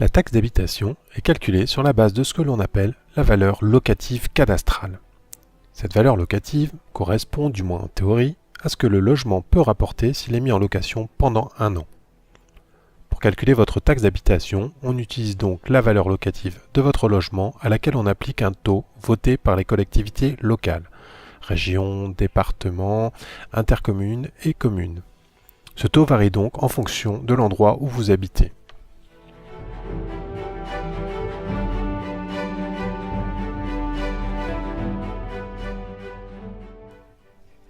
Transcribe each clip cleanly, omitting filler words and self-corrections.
La taxe d'habitation est calculée sur la base de ce que l'on appelle la valeur locative cadastrale. Cette valeur locative correspond, du moins en théorie, à ce que le logement peut rapporter s'il est mis en location pendant un an. Pour calculer votre taxe d'habitation, on utilise donc la valeur locative de votre logement à laquelle on applique un taux voté par les collectivités locales, régions, départements, intercommunes et communes. Ce taux varie donc en fonction de l'endroit où vous habitez.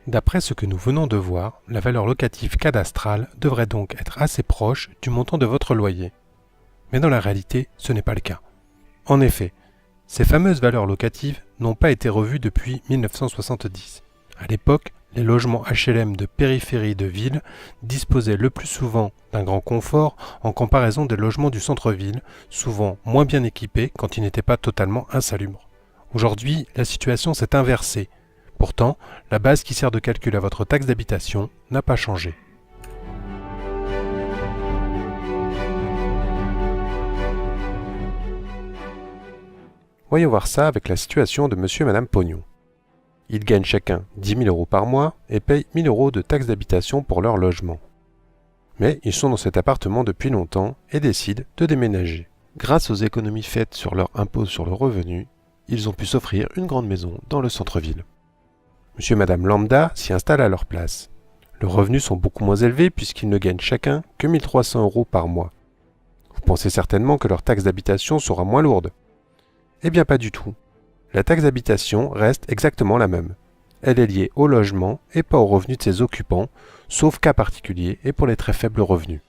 D'après ce que nous venons de voir, la valeur locative cadastrale devrait donc être assez proche du montant de votre loyer. Mais dans la réalité, ce n'est pas le cas. En effet, ces fameuses valeurs locatives n'ont pas été revues depuis 1970. À l'époque, les logements HLM de périphérie de ville disposaient le plus souvent d'un grand confort en comparaison des logements du centre-ville, souvent moins bien équipés quand ils n'étaient pas totalement insalubres. Aujourd'hui, la situation s'est inversée. Pourtant, la base qui sert de calcul à votre taxe d'habitation n'a pas changé. Voyons voir ça avec la situation de monsieur et madame Pognon. Ils gagnent chacun 10 000 € par mois et payent 1 000 € de taxe d'habitation pour leur logement. Mais ils sont dans cet appartement depuis longtemps et décident de déménager. Grâce aux économies faites sur leur impôt sur le revenu, ils ont pu s'offrir une grande maison dans le centre-ville. Monsieur et madame Lambda s'y installent à leur place. Leurs revenus sont beaucoup moins élevés puisqu'ils ne gagnent chacun que 1 300 € par mois. Vous pensez certainement que leur taxe d'habitation sera moins lourde. Eh bien pas du tout. La taxe d'habitation reste exactement la même. Elle est liée au logement et pas aux revenus de ses occupants, sauf cas particulier et pour les très faibles revenus.